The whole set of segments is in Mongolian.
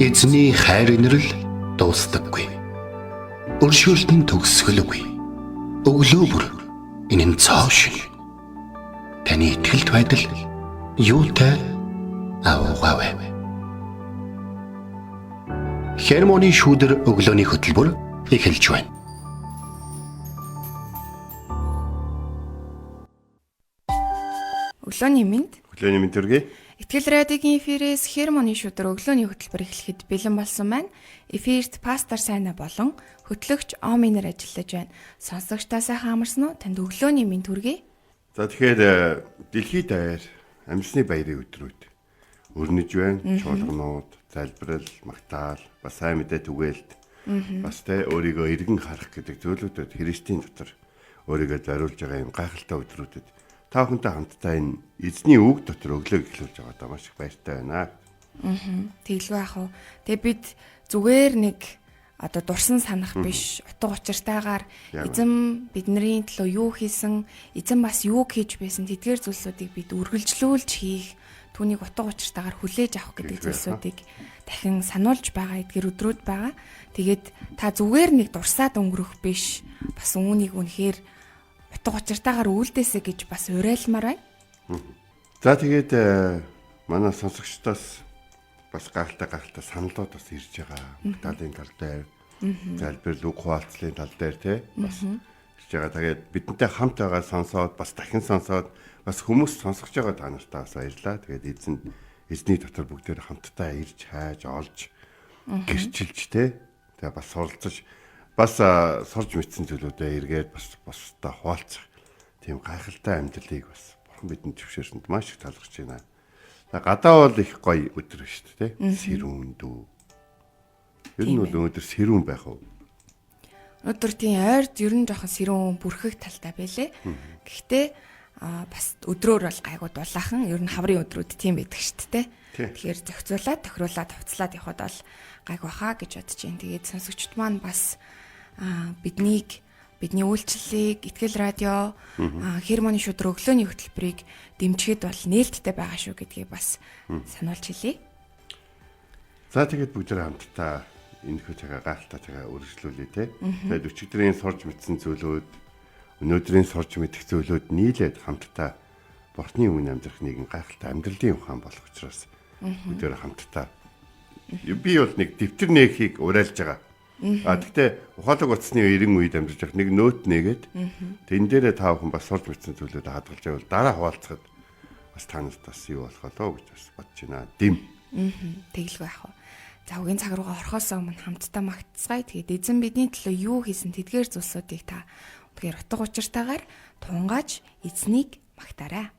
Эзний хайр инрэл дуустдаггүй. Өршөөлт нь төгсгөлгүй. Өглөө бүр энэ нь цоо шин. Таны итгэлт байдал юутай аваагаав. Хермоны шүүдэр өглөөний хөтөлбөр эхэлж байна. Өглөөний мэнд. Өглөөний мэнд төргий. Итгэл радиогийн эфирээс Хермоны шүүдэр өглөөний хөтөлбөр эхлэхэд бэлэн болсон байна. Эфирт пастор Сайна болон хөтлөгч Оминер ажиллаж байна. Сонсогчдаа сайхан амарсан уу? Танд өглөөний мэнд төргий. За тэгэхээр дэлхийд даяар амьсны баярын өдрүүд өрнөж байна. Чуулганууд, залбирал, магтаал, бас сайн мэдээ түгээлт. Бас тэ өөрийгөө эргэн харах гэдэг зүйлүүдэд Христийн дотор өөрийгөө зориулж байгаа юм гайхалтай өдрүүдэд та бүхэнтэй хамтдаа энэ эзний үг дотор өглөө эхлүүлж байгаадаа маш их баяртай байна. Тэглгүй ах уу. Тэгээ бид зүгээр нэг одоо дурсан санах биш, утга учиртайгаар эзэн бидний төлөө юу хийсэн, эзэн бас юу хийж байсан тэдгээр зүйлсүүдийг бид үргэлжлүүлж хийх, түүнийг утга учиртайгаар хүлээж авах гэдэг зүйлсүүдийг дахин сануулж байгаа эдгээр өдрүүд байгаа. Тэгээд та зүгээр нэг дурсаад өнгөрөх биш, бас үүнийг үнэхээр утга учиртайгаар үйлдээсэ гэж бас уриалмаар байна. За тэгээд манай сонсогчдоос бас гахалтай саналууд бас ирж байгаа. Магтаалын тал дээр, залбирал үг хуваалцлын тал дээр тий бас ирж байгаа. Тэгээд бидэнтэй хамт байгаа сонсоод бас дахин сонсоод бас хүмүүс сонсож байгаа та нартаа бас баярлалаа. Тэгээд эзний дотор бүгдээр хамтдаа ирж хайж олж гэрчилж тий тэгээд бас суралцаж бас сурж мэдсэн зүйлүүдээ эргээд бас та хуваалцах тийм гайхалтай амьдралыг бас бурхан бидэнд төвшөөсөнд маш их талархаж байна. За гадаа бол их гоё өдөр шүү дээ тий. Сэрүүн дүү. Ер нь өнөөдөр сэрүүн байх уу? Өнөөдөр тийм ойрд ер нь жоохон сэрүүн бүрхэх талтай байлээ. Гэхдээ бас өдрөөр бол гайгүй дулаахан ер нь хаврын өдрүүд тийм байдаг шүү дээ. Тэгэхээр зохицуулаад, тохируулаад, хувцлаад явхад бол гайгүй хаа гэж бодож байна. Тэгээд сонсогчд маань бас бидний үйлчлэлийг Итгэл радио Хермоны шүүдэр өглөөний хөтөлбөрийг дэмжихэд бол нээлттэй байгаа шүү гэдгийг бас сануулж хэлье. За тэгээд бүгд хамтдаа энэ хөө цагаа гахалтай цагаа үргэлжлүүлээ те. Тэгээд өчигдрийн сурж мэдсэн зүйлүүд өнөөдрийн сурж мэдэх зүйлүүд нийлээд хамтдаа Бурхны үн амьдрах нэгэн гайхалтай амьдралын ухаан болох учраас бүгд хамтдаа би бол нэг дэвтэр нээхийг уриалж байгаа. Гэхдээ ухаалаг утасны 90 үед амьдарч байх нэг нөт нээгээд тэн дээрээ та бүхэн бас сурж мэдсэн зүйлүүд хадгалж байвал дараа хуваалцахад бас танаас бас юу болох болоо гэж бас бодож байна. Дэм. Тэглгүй ах уу. За үгийн цаг руугаа орохоос өмнө хамтдаа магтцгаая. Тэгээд эзэн бидний төлөө юу хийсэн тэдгээр зүйлсүүдийг та тэгэхээр утга учиртайгаар тунгааж эзнийг магтаарай.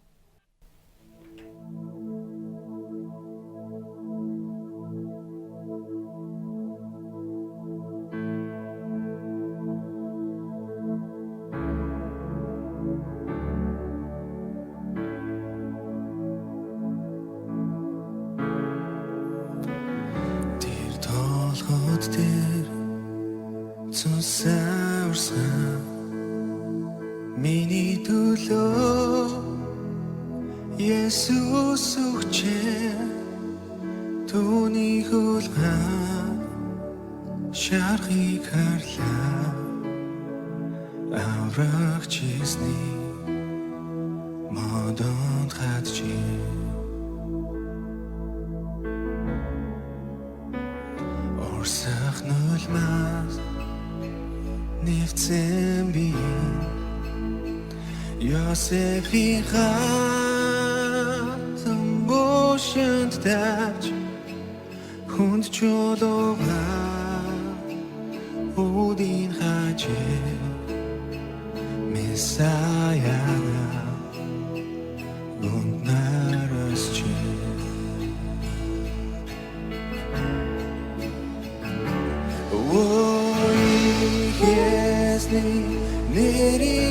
Миний төлөө Есүс өгчээ түүний хөлгөө шархыг харлаа аврагч эзний модон хатжээ орсах нулмас нэвцэн би Йосефийн хатан бошинд тач хүнд чулуугаа үдийн хажээ Месая гүнд нарасчээ ой есний нэрийг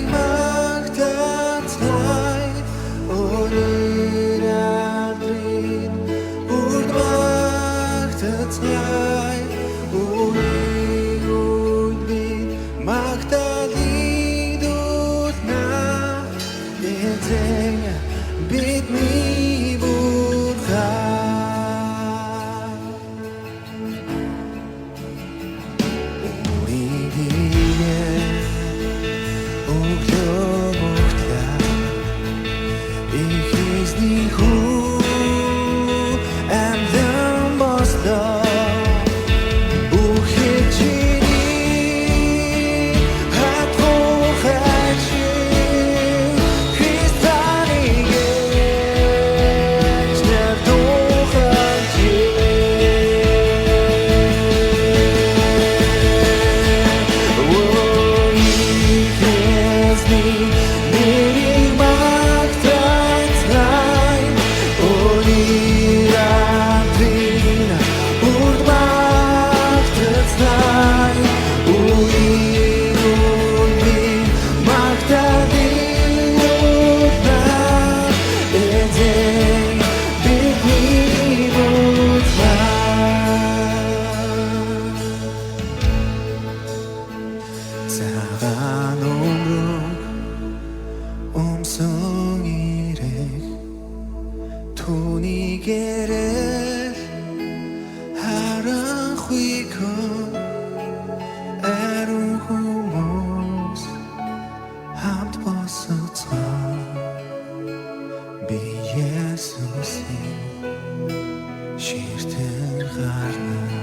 түүний гэрэл харанхуй ариун хүмүүс хамт босцоо би Есүсийн ширтэн гарна.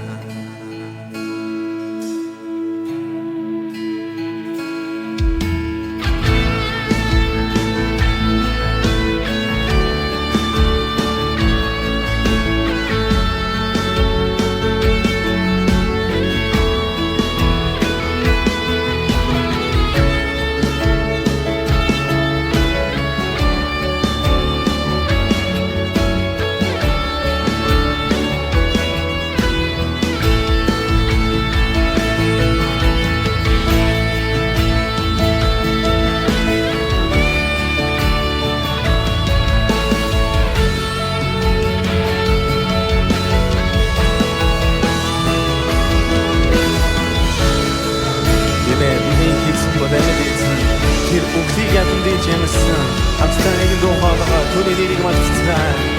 Тэр бүгдийг ядан дийж ямсан хамтдаа нэг дуу хоолойгоо түүний нэрийг мартцгаа.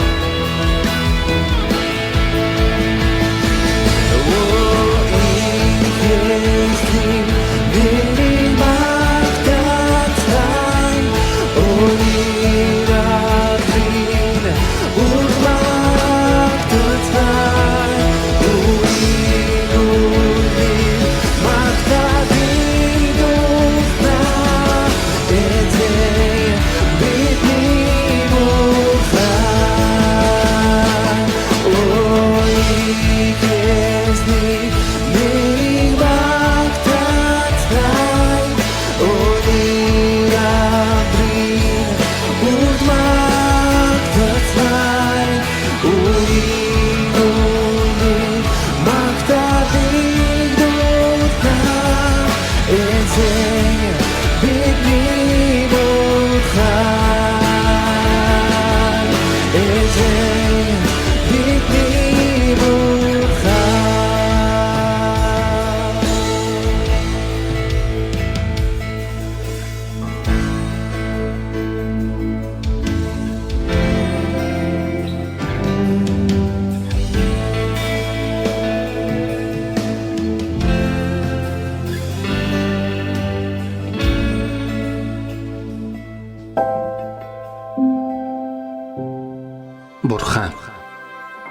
Бурхан,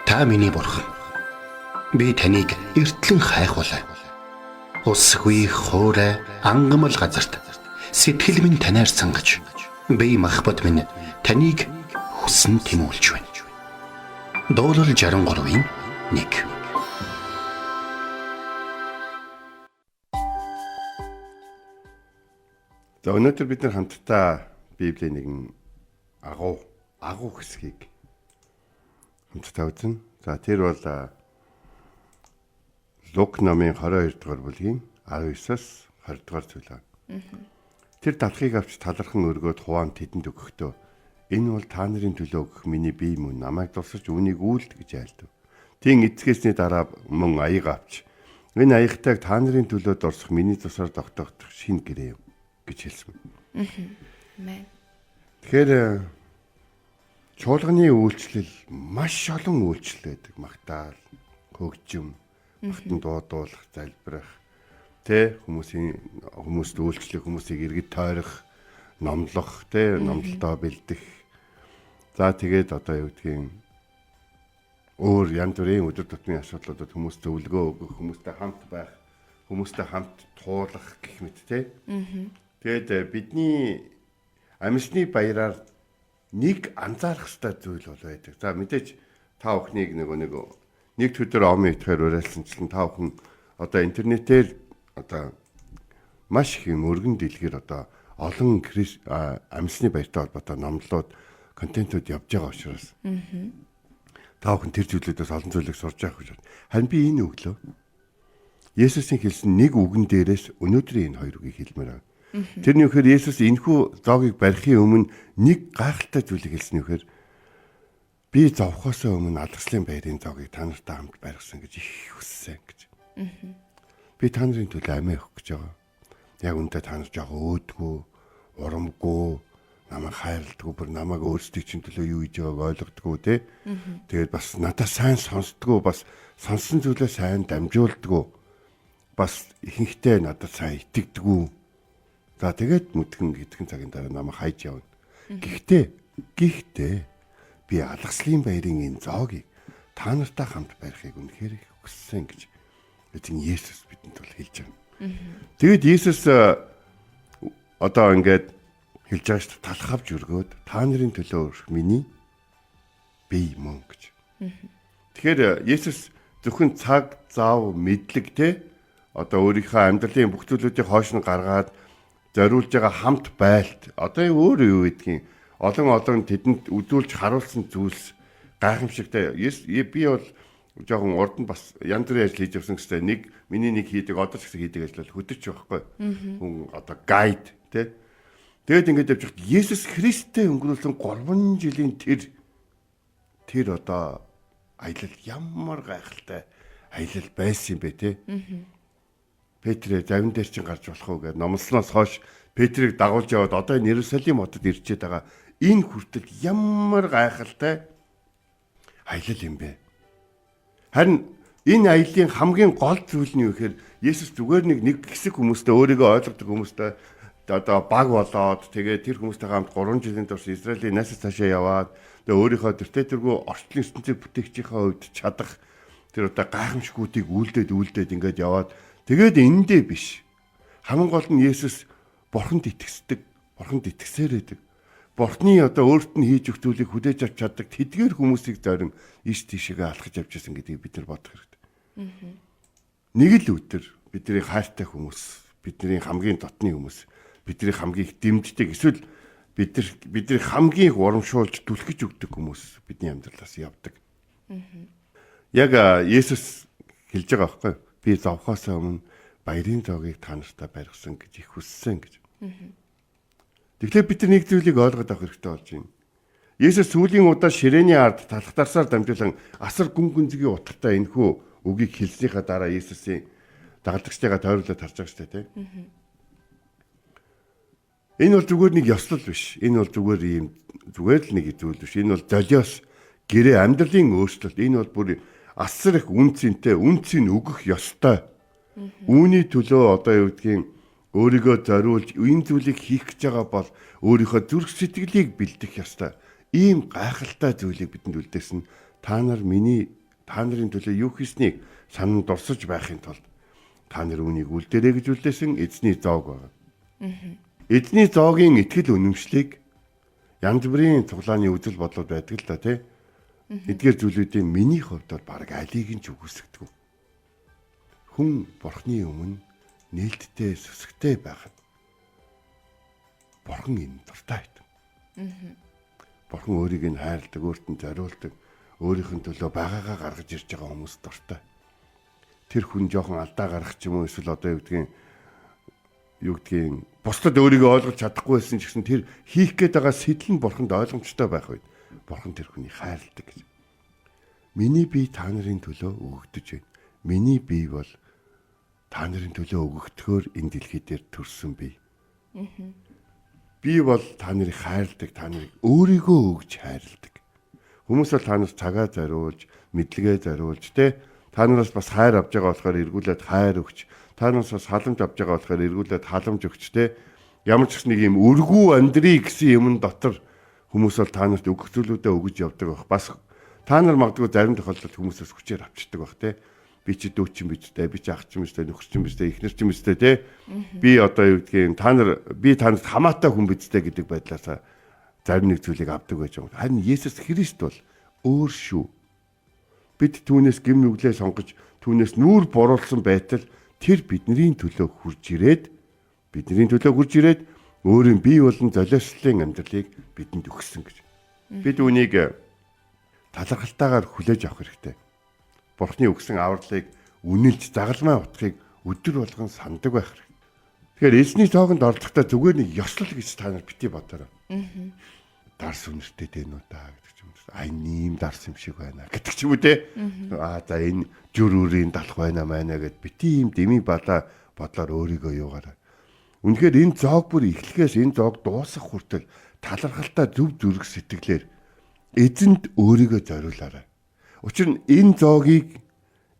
та миний бурхан. Би таныг эртлэн хайхвалаа. Усгүй хоорой ангамл газарт сэтгэл минь танаар сангаж, би махбат минь таныг хүсн тимүүлж байна. Дуурал 63-ийн 1. За өнөөдөр бид нар хамтдаа Библийн нэгэн агуу хэсгийг хамтдаа үзнэ. За тэр бол Лук номын 22 дугаар бүлгийн 19-с 20 дугаар зүйл байна. Тэр далхыг авч талархан өргөөд хуваан тэдэнд өгөхдөө энэ бол та нарын төлөө өгөх миний бие мөн намайг тусарч үүнийг үйлд гэж айлдав. Тин эцгээсний дараа мөн аяг авч энэ аягтайг та нарын төлөө дорсох миний тусаар тогтоох шинэ гэрээ юм гэж хэлсэн. Амен. Тэгэхээр чуулганы үйлчлэл маш олон үйлчлэл байдаг. Магтаал, хөгжим, магтан дуудуулах, залбирах, хүмүүст үйлчлэх, хүмүүсийг иргэд тойрох, номлох, номлолтоо бэлдэх. За тэгээд одоо юу гэдгийг өөр янз бүрийн өдөр тутмын асуудлуудад хүмүүст зөвлөгөө өгөх, хүмүүстэй хамт байх, хүмүүстэй хамт туулах гэх мэт те. Тэгээд бидний амьсны баяраар нэг анзаарах ёстой зүйл бол байдаг. За мэдээж та бүхнийг нэг өдөр омын итгэхээр уриалсанчлан та бүхэн одоо интернетээр одоо маш их өргөн дэлгэр одоо олон амьсны баяртай холбоотой номлолууд контентууд явж байгаа учраас та бүхэн тэр зүйлүүдээс олон зүйлийг сурж авах гэж байна. Харин би энэ өглөө Есүсийн хэлсэн нэг үгэн дээрээс өнөөдрийн энэ хоёр үгийг хэлмээр байна. Тэрний үхээр Есүс энэхүү зоогийг барихын өмнө нэг гайхалтай зүйлийг хэлсэн үхээр би зовхоосоо өмнө алдарслын баярын зоогийг та нартай хамт барьсан гэж их хүссэн гэж. Би та нарын төлөө амиа өгөх гэж байгаа. Яг үүндээ та нар жоо өөдгөө, урамгүй, намайг хайрладаг, бүр намайг өөрсдийн чинь төлөө юу хийж байгааг ойлгодгоо те. Тэгээд бас надад сайн сонсдгоо, бас сонсон зүйлээ сайн дамжуулдгоо. Бас ихэнхдээ надад сайн итгэдэггүй. За тэгээд мэдхэн гэдгэн цагийн дараа намайг хайж явна. Гэхдээ би алгаслын баярын энэ зоогийг та нартай хамт барихыг үнэхээр их хүссэн гэж эзэн Есүс бидэнд бол хэлж байна. Тэгээд Есүс одоо ингээд хэлж байгаа шүү дээ, талх авч өргөөд та нарын төлөө миний бие мөн гэж. Тэгэхээр Есүс зөвхөн цаг, зав, мэдлэг те одоо өөрийнхөө амьдралын бүх зүйлүүдийг хойш нь гаргаад зориулж байгаа хамт байлт одоо өөр юу гэдгийг олон тэдэнд үзүүлж харуулсан зүйлс гайхамшигтай. Би бол жоохон урд нь бас янз бүрийн ажил хийж явсан гэстэй нэг хийдэг одоо ч гэсэн хийдэг ажил хөдөлж байхгүй. Хүн одоо гайд те. Тэгээд ингэж явж байхад Есүс Христтэй өнгөрүүлсэн 3 жилийн тэр одоо аялал ямар гайхалтай аялал байсан юм бэ те. Петрэ завин дээр чинь гарч болох уу гэж номлосноос хойш Петрийг дагуулж яваад одоо энэ Иерусалим хотод ирчээд байгаа энэ хүртэл ямар гайхалтай аялал юм бэ. Харин энэ аяллаа хамгийн гол зүйл нь юу гэхээр Есүс зүгээр нэг хэсэг хүмүүстэй өөрийгөө ойлгодог хүмүүстэй одоо баг болоод тэгээд тэр хүмүүстэйгээ хамт 3 жилийн турш Израилийн найсаас цаашаа яваад тэгээд өөрийнхөө тэртээ орчлын ертөнцийг бүтээгчийнхээ хувьд чадах тэр одоо гайхамшгуудыг үлдээд ингээд яваад тэгээд эндээ биш. Хамгийн гол нь Есүс Бурханд итгэсээр байдаг. Бурхны одоо өөрт нь хийж өгөх зүйлийг хүлээж авч чаддаг тэдгээр хүмүүсийг зорин ийш тийшээгээ алхаж явж байсан гэдгийг бид нар бодох хэрэгтэй. Нэг л өдөр бидний хайртай хүмүүс, бидний хамгийн дотны хүмүүс, бидний хамгийн их дэмждэг эсвэл бидний хамгийн их урамшуулж түлхэж өгдөг хүмүүс бидний амьдралаас явдаг. Яг Есүс хэлж байгаа байхгүй юу? Би зовхоос өмнө баярын зоогийг та нартай барьсан гэж их хүссэн гэж. Тэгэхээр бид нэг зүйлийг ойлгоод авах хэрэгтэй болж байна. Есүс сүүлийн удаа ширээний ард талхтарсаар дамжуулан асар гүн гүнзгий утгатай энэхүү үгийг хэлснийхаа дараа Есүсийн дагалдагчдаа тойруулаад харж байгаа шүү дээ. Энэ бол зүгээр нэг ёслол биш. Энэ бол зүгээр л нэг зүйл биш. Энэ бол золиос гэрээ амьдралын өөрчлөлт. Энэ бол бүр асар их үнцэнтэй, үнцийг өгөх ёстой. Үүний төлөө одоо юу гэдгийг өөрийгөө зориулж энэ зүйлийг хийх гэж байгаа бол өөрийнхөө зүрх сэтгэлийг бэлдэх ёстой. Ийм гайхалтай зүйлийг бидэнд үлдээсэн. Та нарын төлөө юу хийснийг санан дурсаж байхын тулд та нар үүнийг үлдээрэй гэж үлдээсэн эзний зоог байна. Эзний зоогийн итгэл үнэмшлийг янз бүрийн цуглааны үзэл бодлууд байдаг л да тий. Эдгээр зүйлүүдийн миний хувьд бол баг алийг нь ч үгүйсгдэг. Хүн Бурхны өмнө нээлттэй сүсгтэй байхад Бурхан энэ дуртай байдаг. Бурхан өөрийг нь хайрладаг, өөрт нь зориулдаг, өөрийнх нь төлөө байгаагаа гаргаж ирж байгаа хүмүүс дуртай. Тэр хүн жоохон алдаа гаргах ч юм уу эсвэл одоо юу гэдгийг бусдад өөрийгөө ойлгож чадахгүй байсан ч гэсэн тэр хийх гээд байгаа сэтэл нь Бурханд ойлгомжтой байх үед Бурхан тэр хүнийг хайрладаг гэж. Миний бие та нарын төлөө өгөгдөж байна. Миний бие бол та нарын төлөө өгөгдөхөөр энэ дэлхий дээр төрсөн бие. Би бол та нарыг хайрладаг, та нарыг өөрийгөө өгж хайрладаг. Хүмүүс бол та нарт цагаа зориулж, мэдлэгээ зориулж, та нараас бас хайр авж байгаа болохоор эргүүлээд хайр өгч, та нараас бас халамж авж байгаа болохоор эргүүлээд халамж өгч, ямар ч нэг юм өргүү амьдрий гэсэн юм дотор хүмүүс бол та нарт өгөх зүйлүүдээ өгж явдаг байх. Бас та нар магадгүй зарим тохиолдолд хүмүүсээс хүчээр авчдаг байх би чи дүү чинь бидтэй, би чи ах чинь бидтэй, нөхөр чинь бидтэй, эхнэр чинь бидтэй би одоо юу гэдгийг би танад хамаатай хүн бидтэй гэдэг байдлаасаа зарим нэг зүйлийг авдаг байж байгаа. Харин Есүс Христ бол өөр шүү. Бид түүнээс гэм нүглээ сонгож, түүнээс нүүр буруулсан байтал тэр бидний төлөө хурж ирээд өөрийн бие болон золиослын амьдралыг бидэнд өгсөн гэж. Бид үүнийг талархалтайгаар хүлээж авах хэрэгтэй. Бурхны өгсөн авралыг үнэлж загалмай утгыг өдөр болгон сандаг байх хэрэгтэй. Тэгэхээр эзний тоогонд оролцохдоо зүгээр нэг ёслол гэж та нар бити бодорой. Дарс үнэртэй дээ нүү та гэдэг ч юм уу. Ай нэм дарс юм шиг байна гэдэг ч юм уу те. За энэ жүрүүрийн далах байна маа гэд бити юм дэмий бодлоор өөрийгөө юугаараа. Үнэхээр энэ зоог бүр эхлэхээс энэ зоог дуусах хүртэл талархалтай зөв зүрх сэтгэлээр эзэнд өөрийгөө зориулаарай. Учир нь энэ зоогийг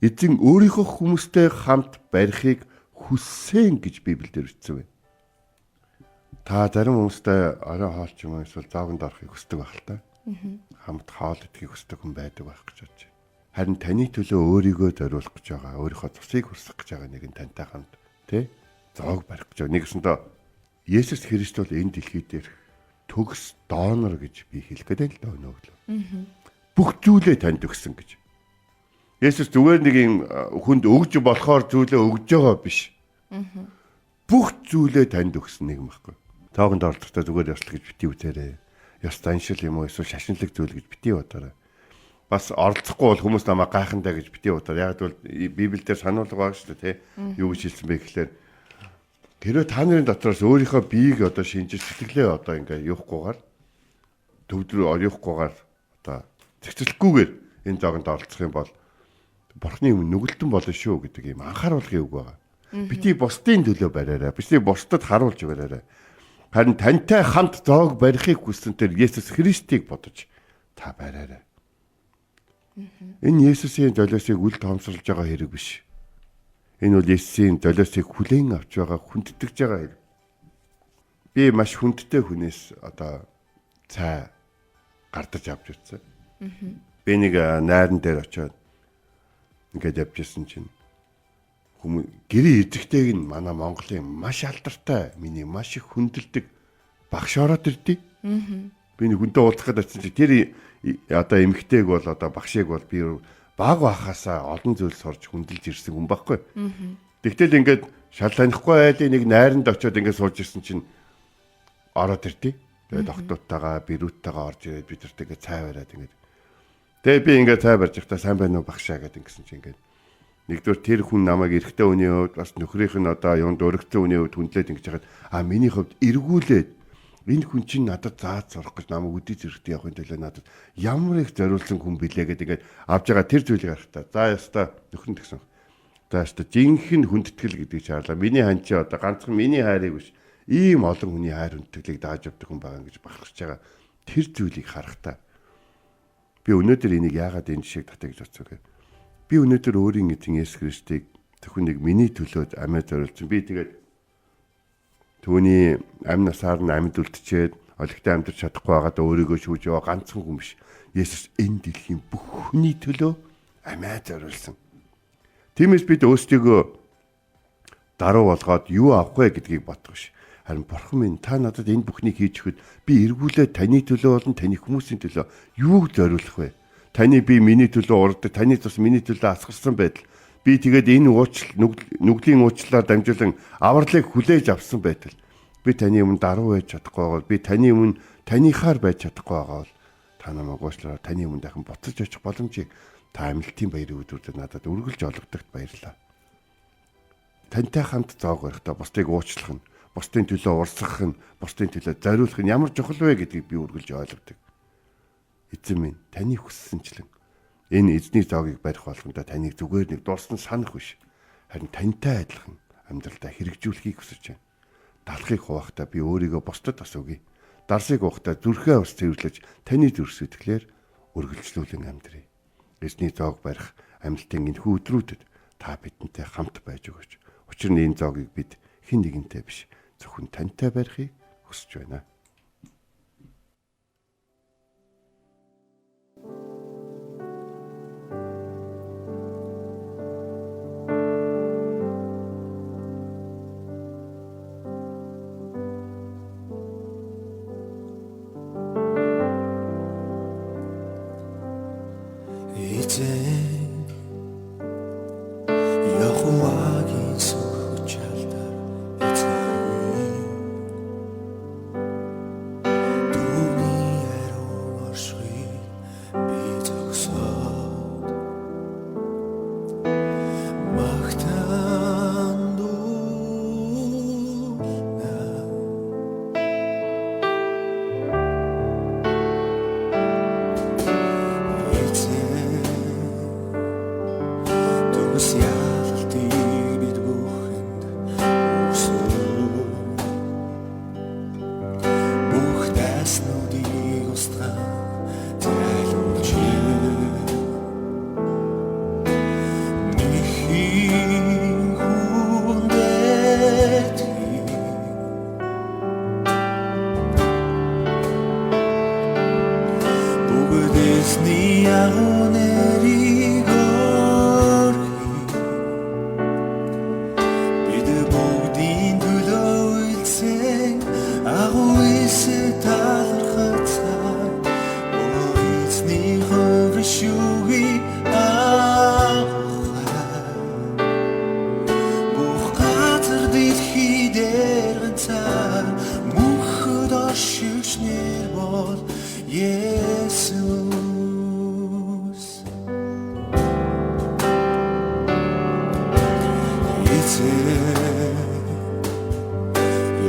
эзэн өөрийнхөө хүмүүстэй хамт барихыг хүссэн гэж Библиэлд бичсэн байна. Та зарим хүмүүстэй орой хоолч юм уу эсвэл зоогонд орохыг хүсдэг байх л та. Хамт хоол идэхийг хүсдэг хүн байдаг байх гэж бодож байна. Харин таны төлөө өөрийгөө зориулах гэж байгаа, өөрийнхөө цусыг хүрсэх гэж байгаа нэгэн тантай хамт зоог барих гэж байгаа. Нэгсэндээ Есүс Христ бол энэ дэлхий дээр төгс доонор гэж би хэлэх гэдэг л дөө өглөө. Бүх зүйлээ танд өгсөн гэж. Есүс зүгээр нэг юм хүнд өгж болохоор зүйлээ өгж байгаа биш. Бүх зүйлээ танд өгсөн нэг юм байхгүй. Тоогонд оролцохдоо зүгээр ёслол гэж бити үзээрэй. Ёс заншил юм уу эсвэл шашинлаг зүйл гэж бити бодоорой. Бас оролцохгүй бол хүмүүс намайг гайхандаа гэж бити бодоор. Яг бол Библиэлд сануулга байгаа шүү дээ, юу гэж хэлсэн бэ гэхээр хэрвээ та нарын дотроос өөрийнхөө биеийг одоо шинжиж сэтгэлээ одоо ингээ юухгүйгээр төвдөр ориухгүйгээр одоо зэгцэлэхгүйгээр энэ зоогонд оролцох юм бол Бурхны юм нүгэлтэн болно шүү гэдэг юм анхааруулгын үг байгаа. Бити бусдын төлөө бариарай. Бити бусдад харуулж бариарай. Харин тантай хамт зоог барихыг хүссэн тэр Есүс Христийг бодож та бариарай. Энэ Есүсийн золиосыг үл тоомсорлж байгаа хэрэг биш. Энэ бол Есүсийн золиосыг хүлээн авч байгаа хүндэтгэж байгаа хэрэг. Би маш хүндтэй хүнээс одоо цай гардаж авч ирсэн. Би нэг найран дээр очиод ингээд явжсэн чинь хүмүүс гэрээ эзэгтэйг нь манай Монголын маш алдартай миний маш их хүндэлдэг багш ороод ирдий. Би нэг хүнтэй уулзах гэдэг чинь тэр одоо эмэгтэйг бол одоо багшийг бол би баг бахасаа олон зүйл сурж хүндэлж ирсэн хүн байхгүй. Тэгтэл ингээд шал танихгүй айлын нэг найранд очиод ингээд сууж ирсэн чинь ороод ирдий. Тэгээд доктортойгоо бирүүттайгаа орж ирээд бид нартэйгээ цай бариад ингээд. Тэгээд би ингээд цай барьж байхдаа сайн байна уу багшаа гэдэг ингэсэн чинь ингээд нэгдүгээр тэр хүн намайг эрэгтэй хүний хувьд бас нөхрийнх нь одоо юунд өргөцсөн хүний хувьд хүндлээд ингэж хагаад миний хувьд эргүүлээд энэ хүн чинь надад зааж сурах гэж намайг үдий зэрэгтэй явахын төлөө надад ямар их зориулсан хүн билээ гэдэг ингээд авж байгаа тэр зүйлийг харахтаа за яста нөхрөнд гэсэн. За яста жинхэнэ хүндэтгэл гэдгийг чаарлаа. Миний хан чи одоо ганцхан миний хайрыг биш ийм олон хүний хайр хүндэтгэлийг дааж авдаг хүн байгаа гэж бахархаж байгаа. Тэр зүйлийг харахтаа би өнөөдөр энийг яагаад энэ жишээг татъя гэж бодсон гэхээр би өнөөдөр өөрийн эзэн Есүс Христийг зөвхөн нэг миний төлөөд амьд зориулсан. Би тэгээд түүний амь насаар нь амьд үлдчихэд олигтой амьдарч чадахгүй байгаад өөрийгөө шүүж яваа ганцхан хүн биш. Есүс энэ дэлхийн бүх хүний төлөө амьд зориулсан. Тиймээс бид өөрсдийгөө даруй болгоод юу авах вэ гэдгийг бодох ш. Харин Бурхан минь та надад энэ бүхнийг хийж өгөхөд би эргүүлээд таны төлөө болон таны хүмүүсийн төлөө юуг зориулах вэ? Таны би миний төлөө урддаг, таны тус миний төлөө асгарсан байдал. Би тэгээд энэ нүглийн уучлалаар дамжуулан авралыг хүлээж авсан байтал. Би таны өмнө даруй байж чадахгүй бол би таны өмнө таныхаар байж чадахгүй байгаа бол та намайг уучлаарай. Таны өмнө дахин буцаж очих боломжийг та амилтын баярын өдрүүдэд надад үргэлж олгодогт баярлалаа. Тантай хамт зоог барихдаа бусдыг уучлах нь, бусдын төлөө урсгах нь, бусдын төлөө зориулах нь ямар чухал вэ гэдгийг би үргэлж ойлгодог. Эзэн минь таны хүссэнчлэн энэ эзний зоогийг барих болгонда таныг зүгээр нэг дурсан санах биш. Харин тантай адилхан амьдралдаа хэрэгжүүлэхийг хүсэж байна. Далахыг хуваахтаа би өөрийгөө бусдад бас өгье. Дарсыг уухтаа зүрхээ ус цэвэрлэж таны зүрх сэтгэлээр үргэлжлүүлэн амьдрий. Эзний зоог барих амлалтын энэхүү өдрүүдэд та бидэнтэй хамт байж өгөөч. Учир нь энэ зоогийг бид хэн нэгэнтэй биш зөвхөн тантай барихыг хүсэж байна.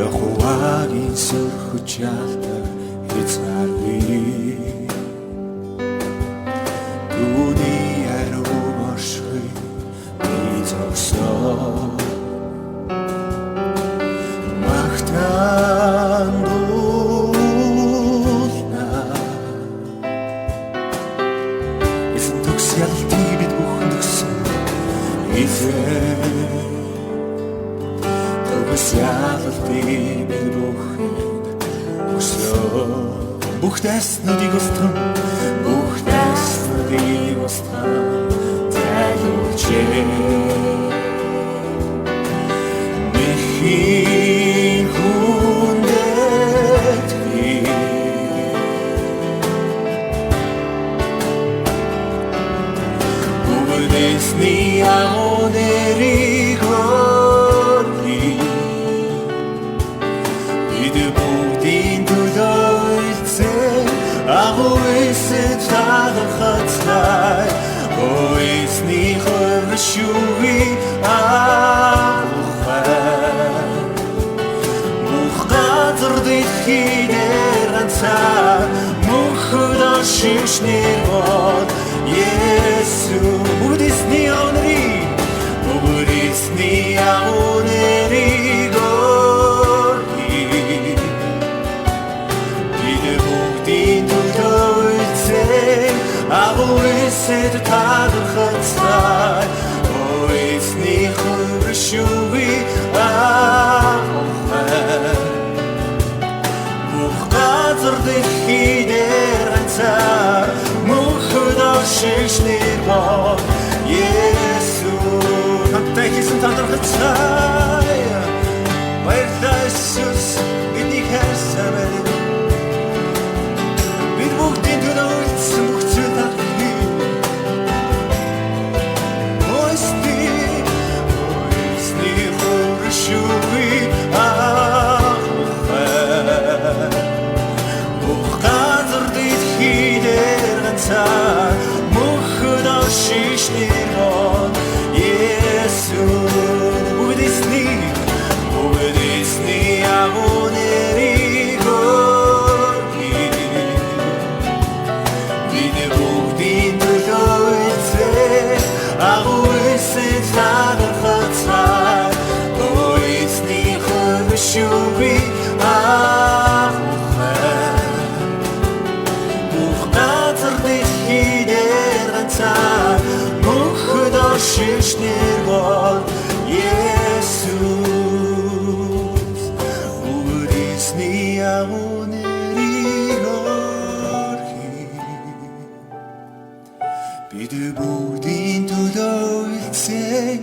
Яховагийн сөрхөж ялдар хязгааргүй Түүний хариу оршихыг би зогсоо Магтаан дуулна Эзэн төгсгөлтийг бид бүхэн төгсөн Эзэн Төгсгөлтийг бид бүхэн өсөө Бүх дэснүүдийг устган Бүх дэснүүдийг устган Тайлуулжээ Михийн хүндэт Бүгдээсний агуу нэрийг хөргий Бид бүгдийн төлөө эцэг агуу эсэд талархацтай Эзний хөрөг шүгий ахай Бүх газар дэлхийдэр ганцаар мөнхөд шишнэр бол Есүс Бүгдээсний агуу нэрийг хөргий Бид бүгдийн төлөө эцэг агуу эсэд талархацтай Эзний хөрөг шүгий ахай Бүх газар дэлхийдэр ганцаар мөнхөд шишнэр бол Есүс Хамтдаа хийсэн талархацтай Баярлалаа Есүс бидний хайрсан байна Бид бүгдийн төлөө үлдсэн бүх зүйл талархъя Эзний хөрөг шүгий ахай Бүх газар дэлхийдэр ганцаар мөнхөд шишнэр бол Есүс Бүгдээсний агуу нэрийг хөргий Бид бүгдийн төлөө эцэг агуу эсэд талархацтай Эзний хөрөг шүгий ахай Бүх газар дэлхийдэр ганцаар мөнхөд шишнэр бол Есүс Бүгдээсний агуу нэрийг хөргий Бид бүгдийн төлөө эцэг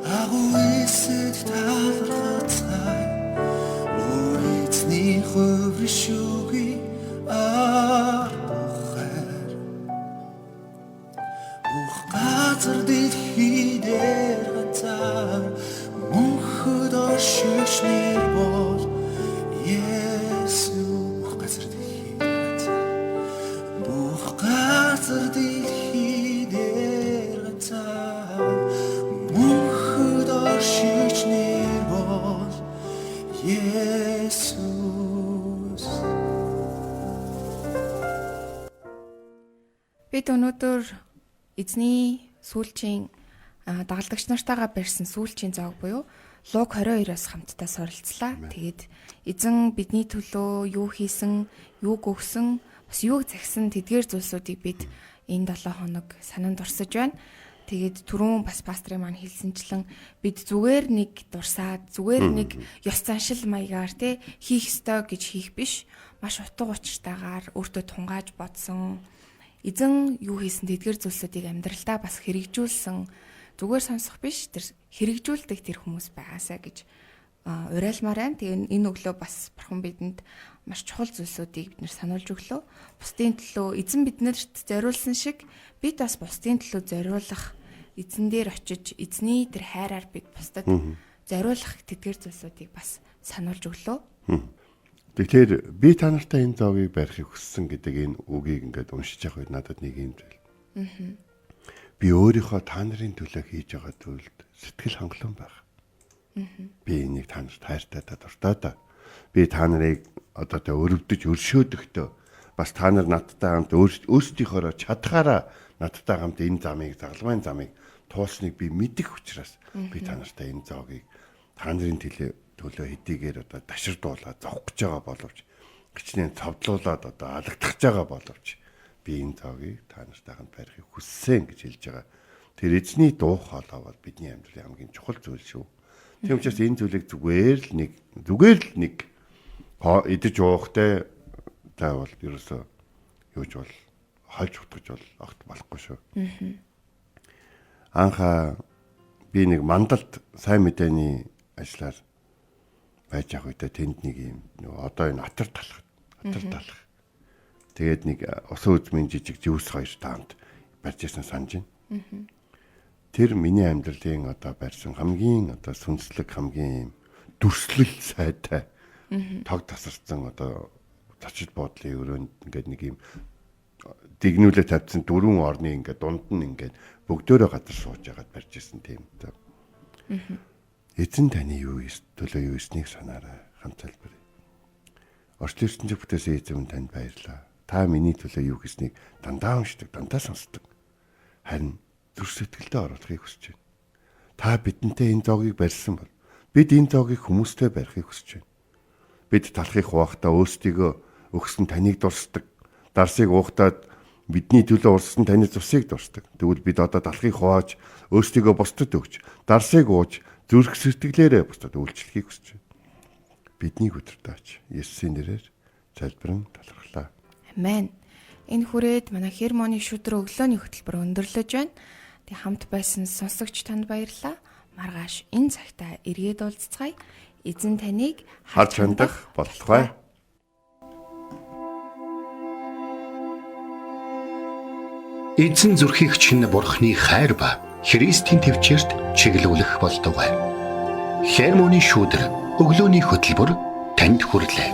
агуу эсэд талархацтай Эзний хөрөг шүгий ахай Бүх газар дэлхийдэр ганцаар мөнхөд шишнэр бол Есүс Бүх газар дэлхийдэр ганцаар мөнхөд шишнэр бол Есүс Бид өнөөдөр эзний сүүлчийн дагалдагч нартайгаа барьсан сүүлчийн зоог буюу Луг 22-оос хамтдаа суралцлаа. Тэгээд эзэн бидний төлөө юу хийсэн, юу өгсөн, бас юуг захисан тэдгээр зүйлсүүдийг бид энэ 7 хоног санаанд дурсаж байна. Тэгээд түрүүн бас пастрын маань хэлсэнчлэн бид зүгээр нэг дурсаад зүгээр нэг ёс заншил маягаар хийх ёстой гэж хийх биш. Маш утга учиртайгаар өөртөө тунгааж бодсон. Эзэн юу хийсэн тэдгээр зүйлсүүдийг амьдралдаа бас хэрэгжүүлсэн. Зүгээр сонсох биш, тэр хэрэгжүүлдэг тэр хүмүүс байгаасаа гэж уриалмаар байна. Тэгээ энэ өглөө бас бурхан бидэнд маш чухал зүйлсүүдийг бид нэр сануулж өглөө. Бусдын төлөө эзэн биднэрт зориулсан шиг бид бас бусдын төлөө зориулах, эзэн дээр очиж эзний тэр хайраар бид бусдад зориулах тэдгээр зүйлсүүдийг бас сануулж өглөө. Тэгэхээр би та нартай энэ зоогийг барихыг хүссэн гэдэг энэ үгийг ингээд уншиж явах үед надад нэг юм зүйл. Би өөрийнхөө та нарын төлөө хийж байгаа зүйлд сэтгэл хангалуун байх. Би энийг та нарт хайртай та дуртай да. Би та нарыг одоо тэ өрөвдөж өршөөдөхдөө бас та нар надтай хамт өөрсдийнхөө чадхаараа надтай хамт энэ замыг загалмайн замыг туулсныг би мэдэх учраас би та нартай энэ зоогийг та нарын төлөө хэдийгээр одоо таширдуулаад зовх гэж байгаа боловч гिचнээ цовдлуулаад одоо алагдах гэж байгаа боловч би энэ зоогийг та нартай хамт байхыг хүссэн гэж хэлж байгаа. Тэр эзний дуу хоолой бол бидний амьдралын хамгийн чухал зүйл шүү. Тийм учраас энэ зүйлийг зүгээр л нэг идэж уухтай та бол ерөөсөө юуж бол хольж утгаж бол огт болохгүй шүү. Анха би нэг мандалд сайн мэдээний ажлаар байж явах үедээ тэнд нэг юм одоо энэ атар талах. Тэгээд нэг усан үзмийн жижиг жүүс хоёр таамд барьж ирсэн санаж байна. Тэр миний амьдралын одоо барьсан хамгийн одоо сүнслэг хамгийн дүрслэл сайтай тог тасарсан одоо зочид буудлын өрөөнд ингээд нэг юм дэгнүүлээ тавьсан дөрвөн орны ингээд дунд нь ингээд бүгдөө газар сууж ягаад барьж ирсэн тийм одоо. Эзэн таны төлөө юу хийснийг санаарай хамт залбирая. Орчлын ертөнцийн бүтээсэн эзэн танд баярлалаа. Та миний төлөө юу хийснийг дандаа уншдаг, дандаа сонсдог. Харин зүрх сэтгэлдээ оруулахыг хүсэж байна. Та бидэнтэй энэ зоогийг барьсан бол бид энэ зоогийг хүмүүстэй барихыг хүсэж байна. Бид талхыг хуваахтаа өөрсдийгөө өгсөн таныг дурсдаг. Дарсыг уухтаад бидний төлөө урсан таны цусыг дурсдаг. Тэгвэл бид одоо талхыг хувааж өөрсдийгөө бусдад өгч, дарсыг ууж, зүрх сэтгэлээрээ бусдад үйлчлэхийг хүсэж байна. Бидний өдөртөөч Есүсийн нэрээр залбирэн талархлаа. Амен. Энэ хүрээд манай Хермоны шүдэр өглөөний хөтөлбөр өндөрлөж байна. Тэг хамт байсан сонсогч танд баярлалаа. Маргааш энэ цагтаа эргээд уулзцгаая. Эзэн таныг харж хандах болтугай. Эзэн зүрхийг чинь Бурхны хайр ба Христийн төвчөрт чиглүүлэх болтугай. Хермоны шүдэр өглөөний хөтөлбөр танд хүрэлээ.